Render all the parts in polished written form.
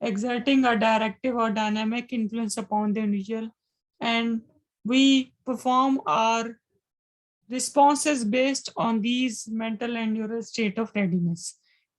exerting a directive or dynamic influence upon the individual, and we perform our responses based on these mental and neural state of readiness.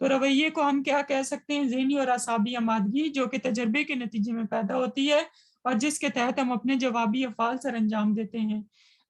تو رویے کو ہم کیا کہہ سکتے ہیں؟ ذہنی اور اعصابی آمادگی جو کہ تجربے کے نتیجے میں پیدا ہوتی ہے اور جس کے تحت ہم اپنے جوابی افعال سر انجام دیتے ہیں۔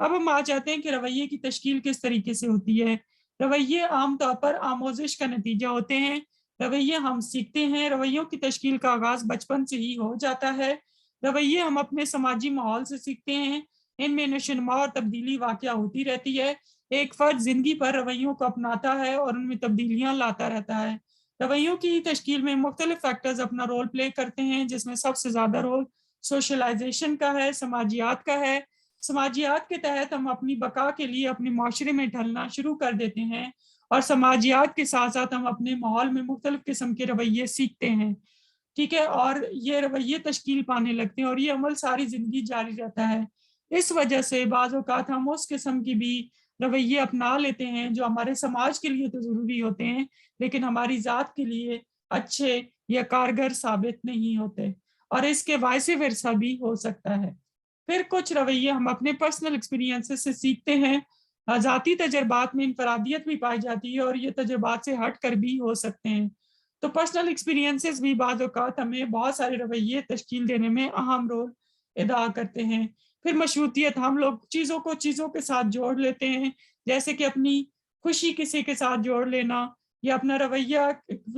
اب ہم آ جاتے ہیں کہ رویے کی تشکیل کس طریقے سے ہوتی ہے۔ رویے عام طور پر آموزش کا نتیجہ ہوتے ہیں، رویے ہم سیکھتے ہیں، رویوں کی تشکیل کا آغاز بچپن سے ہی ہو جاتا ہے، رویے ہم اپنے سماجی ماحول سے سیکھتے ہیں، ان میں نشو و نما اور تبدیلی واقع ہوتی رہتی ہے، ایک فرد زندگی پر رویوں کو اپناتا ہے اور ان میں تبدیلیاں لاتا رہتا ہے۔ رویوں کی تشکیل میں مختلف فیکٹرز اپنا رول پلے کرتے ہیں، جس میں سب سے زیادہ رول سوشلائزیشن کا ہے، سماجیات کا ہے۔ سماجیات کے تحت ہم اپنی بقا کے لیے اپنے معاشرے میں ڈھلنا شروع کر دیتے ہیں اور سماجیات کے ساتھ ساتھ ہم اپنے ماحول میں مختلف قسم کے رویے سیکھتے ہیں، ٹھیک ہے، اور یہ رویے تشکیل پانے لگتے ہیں اور یہ عمل ساری زندگی جاری رہتا ہے۔ اس وجہ سے بعض اوقات ہم اس قسم کی بھی رویے اپنا لیتے ہیں جو ہمارے سماج کے لیے تو ضروری ہوتے ہیں لیکن ہماری ذات کے لیے اچھے یا کارگر ثابت نہیں ہوتے، اور اس کے وائس ورثہ بھی ہو سکتا ہے۔ پھر کچھ رویے ہم اپنے پرسنل ایکسپیرینس سے سیکھتے ہیں، ذاتی تجربات میں انفرادیت بھی پائی جاتی ہے اور یہ تجربات سے ہٹ کر بھی ہو سکتے ہیں۔ تو پرسنل ایکسپیرینسز بھی بعض اوقات ہمیں بہت سارے رویے تشکیل دینے میں اہم رول ادا کرتے ہیں۔ پھر مشروطیت، ہم لوگ چیزوں کے ساتھ جوڑ لیتے ہیں، جیسے کہ اپنی خوشی کسی کے ساتھ جوڑ لینا یا اپنا رویہ،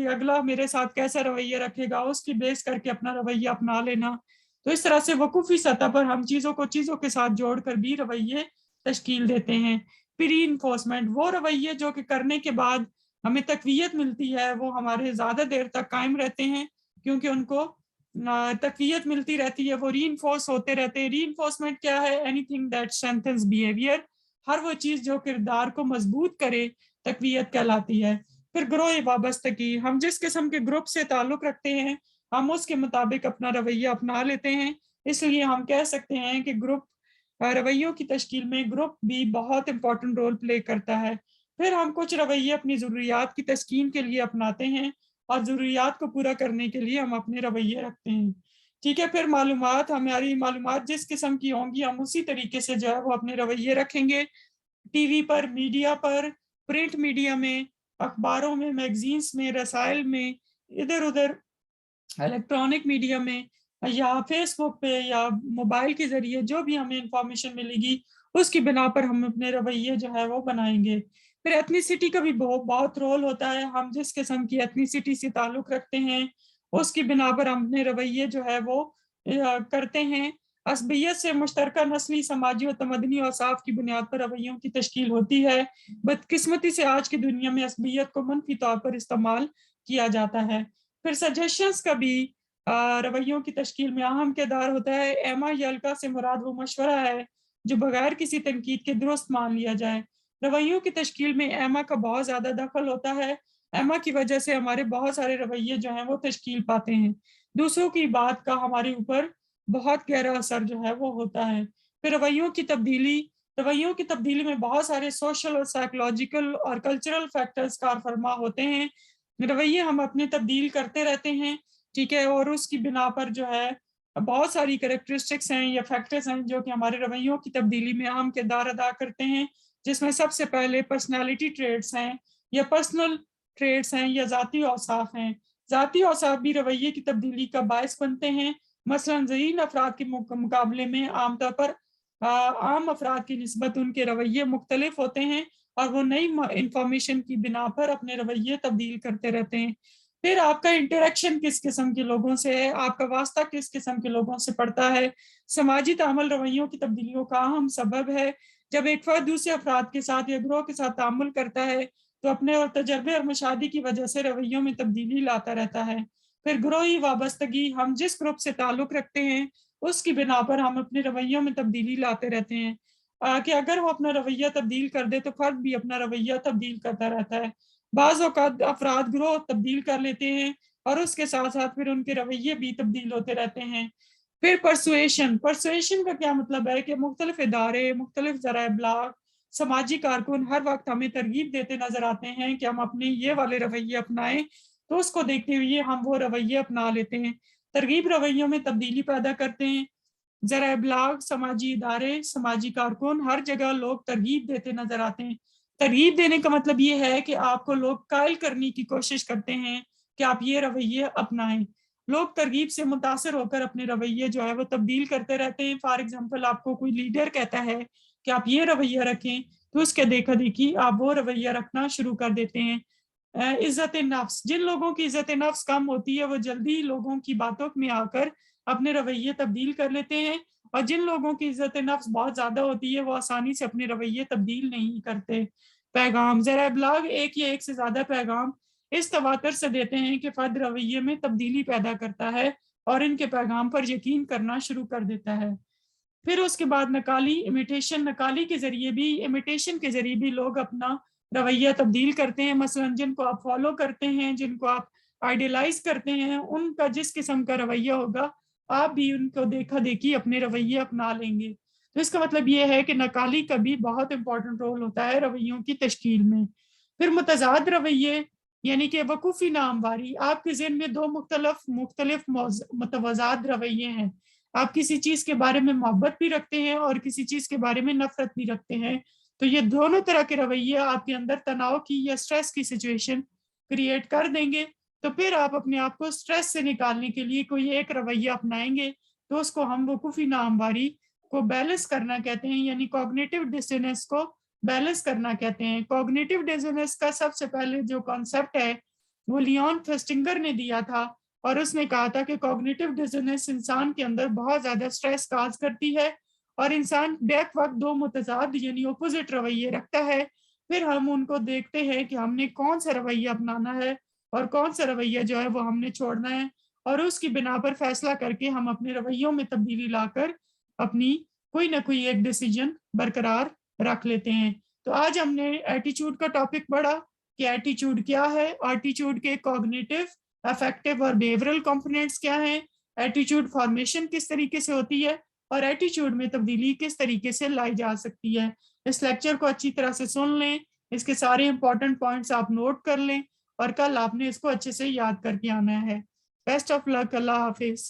اگلا میرے ساتھ کیسا رویہ رکھے گا اس کی بیس کر کے اپنا رویہ اپنا لینا۔ تو اس طرح سے وقوفی سطح پر ہم چیزوں کے ساتھ جوڑ کر بھی رویے تشکیل دیتے ہیں۔ پھر ری انفورسمنٹ، وہ رویے جو کہ کرنے کے بعد ہمیں تقویت ملتی ہے وہ ہمارے زیادہ دیر تک قائم رہتے ہیں کیونکہ ان کو تقویت ملتی رہتی ہے، وہ ری انفورس ہوتے رہتے ہیں۔ ری انفورسمنٹ کیا ہے؟ Anything that strengthens behaviour, ہر وہ چیز جو کردار کو مضبوط کرے تقویت کہلاتی ہے۔ پھر گروہ وابستگی، ہم جس قسم کے گروپ سے تعلق رکھتے ہیں ہم اس کے مطابق اپنا رویہ اپنا لیتے ہیں، اس لیے ہم کہہ سکتے ہیں کہ گروپ رویوں کی تشکیل میں گروپ بھی بہت امپورٹنٹ رول پلے کرتا ہے۔ پھر ہم کچھ رویے اپنی ضروریات کی تسکین کے لیے اپناتے ہیں اور ضروریات کو پورا کرنے کے لیے ہم اپنے رویے رکھتے ہیں، ٹھیک ہے۔ پھر معلومات، ہماری معلومات جس قسم کی ہوں گی ہم اسی طریقے سے جو ہے وہ اپنے رویے رکھیں گے، ٹی وی پر، میڈیا پر، پرنٹ میڈیا میں، اخباروں میں، میگزینز میں، رسائل میں، ادھر ادھر الیکٹرانک میڈیا میں یا فیس بک پہ یا موبائل کے ذریعے جو بھی ہمیں انفارمیشن ملے گی اس کی بنا پر ہم اپنے رویے جو ہے وہ بنائیں گے۔ پھر ایتھنیسٹی کا بھی بہت رول ہوتا ہے، ہم جس قسم کی ایتھنیسٹی سے تعلق رکھتے ہیں اس کی بنا پر ہم اپنے رویے جو ہے وہ کرتے ہیں۔ عصبیت سے مشترکہ نسلی، سماجی اور تمدنی اوصاف کی بنیاد پر رویوں کی تشکیل ہوتی ہے۔ بدقسمتی سے آج کی دنیا میں عصبیت کو منفی طور پر استعمال کیا جاتا ہے۔ پھر سجیشنز کا بھی رویوں کی تشکیل میں اہم کردار ہوتا ہے۔ ایما یلکا سے مراد وہ مشورہ ہے جو بغیر کسی تنقید کے درست مان لیا جائے۔ رویوں کی تشکیل میں ایما کا بہت زیادہ دخل ہوتا ہے، ایما کی وجہ سے ہمارے بہت سارے رویے جو ہیں وہ تشکیل پاتے ہیں، دوسروں کی بات کا ہمارے اوپر بہت گہرا اثر جو ہے وہ ہوتا ہے۔ پھر رویوں کی تبدیلی میں بہت سارے سوشل اور سائیکولوجیکل اور کلچرل فیکٹرز کار فرما ہوتے ہیں، رویے ہم اپنے تبدیل کرتے رہتے ہیں، ٹھیک ہے، اور اس کی بنا پر جو ہے بہت ساری کریکٹرسٹکس ہیں یا فیکٹرز ہیں جو کہ ہمارے رویوں کی تبدیلی میں اہم کردار ادا کرتے ہیں، جس میں سب سے پہلے پرسنالٹی ٹریٹس ہیں یا پرسنل ٹریٹس ہیں یا ذاتی اوصاف ہیں۔ ذاتی اوصاف بھی رویے کی تبدیلی کا باعث بنتے ہیں، مثلاً ذہین افراد کے مقابلے میں عام طور پر عام افراد کی نسبت ان کے رویے مختلف ہوتے ہیں اور وہ نئی انفارمیشن کی بنا پر اپنے رویے تبدیل کرتے رہتے ہیں۔ پھر آپ کا انٹریکشن کس قسم کے لوگوں سے ہے، آپ کا واسطہ کس قسم کے لوگوں سے پڑتا ہے۔ سماجی تعامل رویوں کی تبدیلیوں کا اہم سبب ہے۔ جب ایک فرد دوسرے افراد کے ساتھ یا گروہ کے ساتھ تعامل کرتا ہے تو اپنے اور تجربے اور مشاہدے کی وجہ سے رویوں میں تبدیلی لاتا رہتا ہے۔ پھر گروہی وابستگی، ہم جس گروپ سے تعلق رکھتے ہیں اس کی بنا پر ہم اپنے رویوں میں تبدیلی لاتے رہتے ہیں، کہ اگر وہ اپنا رویہ تبدیل کر دے تو فرد بھی اپنا رویہ تبدیل کرتا رہتا ہے۔ بعض اوقات افراد گروہ تبدیل کر لیتے ہیں اور اس کے ساتھ ساتھ پھر ان کے رویے بھی تبدیل ہوتے رہتے ہیں۔ پھر پرسویشن کا کیا مطلب ہے کہ مختلف ادارے، مختلف ذرائع ابلاغ، سماجی کارکن ہر وقت ہمیں ترغیب دیتے نظر آتے ہیں کہ ہم اپنے یہ والے رویے اپنائیں، تو اس کو دیکھتے ہوئے ہم وہ رویے اپنا لیتے ہیں۔ ترغیب رویوں میں تبدیلی پیدا کرتے ہیں، ذرائع ابلاغ، سماجی ادارے، سماجی کارکن ہر جگہ لوگ ترغیب دیتے نظر آتے ہیں۔ ترغیب دینے کا مطلب یہ ہے کہ آپ کو لوگ قائل کرنے کی کوشش کرتے ہیں کہ آپ یہ رویے اپنائیں. لوگ ترغیب سے متاثر ہو کر اپنے رویے جو ہے وہ تبدیل کرتے رہتے ہیں. فار ایگزامپل آپ کو کوئی لیڈر کہتا ہے کہ آپ یہ رویہ رکھیں تو اس کے دیکھا دیکھی آپ وہ رویہ رکھنا شروع کر دیتے ہیں. عزت نفس, جن لوگوں کی عزت نفس کم ہوتی ہے وہ جلدی لوگوں کی باتوں میں آ کر اپنے رویے تبدیل کر لیتے ہیں, اور جن لوگوں کی عزت نفس بہت زیادہ ہوتی ہے وہ آسانی سے اپنے رویے تبدیل نہیں کرتے. پیغام, ذرائع ابلاغ ایک یا ایک سے زیادہ پیغام اس تواتر سے دیتے ہیں کہ فرد رویے میں تبدیلی پیدا کرتا ہے اور ان کے پیغام پر یقین کرنا شروع کر دیتا ہے. پھر اس کے بعد نقالی, امیٹیشن, نقالی کے ذریعے بھی, امیٹیشن کے ذریعے بھی لوگ اپنا رویہ تبدیل کرتے ہیں. مثلا جن کو آپ فالو کرتے ہیں, جن کو آپ آئیڈیلائز کرتے ہیں, ان کا جس قسم کا رویہ ہوگا آپ بھی ان کو دیکھا دیکھی اپنے رویے اپنا لیں گے. تو اس کا مطلب یہ ہے کہ نقالی کا بھی بہت امپورٹنٹ رول ہوتا ہے رویوں کی تشکیل میں. پھر متضاد رویے یعنی کہ وقوفی نامواری, آپ کے ذہن میں دو مختلف متضاد رویے ہیں. آپ کسی چیز کے بارے میں محبت بھی رکھتے ہیں اور کسی چیز کے بارے میں نفرت بھی رکھتے ہیں. تو یہ دونوں طرح کے رویے آپ کے اندر تناؤ کی یا سٹریس کی سچویشن کریٹ کر دیں گے. تو پھر آپ اپنے آپ کو سٹریس سے نکالنے کے لیے کوئی ایک رویہ اپنائیں گے تو اس کو ہم وقوفی نامواری کو بیلنس کرنا کہتے ہیں, یعنی کوگنیٹو ڈسوننس کو بیلنس کرنا کہتے ہیں. کوگنیٹو ڈسوننس کا سب سے پہلے جو کانسیپٹ ہے وہ لیون فیسٹنگر نے دیا تھا, اور اس نے کہا تھا کہ کوگنیٹو ڈسوننس انسان کے اندر بہت زیادہ سٹریس کاز کرتی ہے اور انسان بیک وقت دو متضاد یعنی اپوزٹ رویے رکھتا ہے. پھر ہم ان کو دیکھتے ہیں کہ ہم نے کون سا رویہ اپنانا ہے اور کون سا رویہ جو ہے وہ ہم نے چھوڑنا ہے, اور اس کی بنا پر فیصلہ کر کے ہم اپنے رویوں میں تبدیلی لا کر اپنی کوئی نہ کوئی ایک ڈیسیجن برقرار رکھ لیتے ہیں. تو آج ہم نے ایٹیچیوڈ کا ٹاپک پڑھا کہ ایٹیچیوڈ کیا ہے, ایٹیچیوڈ کے کوگنیٹو, افیکٹو اور بیہیورل کمپوننٹس کیا ہیں, ایٹیچیوڈ فارمیشن کس طریقے سے ہوتی ہے, اور ایٹیچیوڈ میں تبدیلی کس طریقے سے لائی جا سکتی ہے. اس لیکچر کو اچھی طرح سے سن لیں, اس کے سارے امپورٹنٹ پوائنٹس آپ نوٹ کر لیں, اور کل آپ نے اس کو اچھے سے یاد کر کے آنا ہے. بیسٹ آف لک, اللہ حافظ.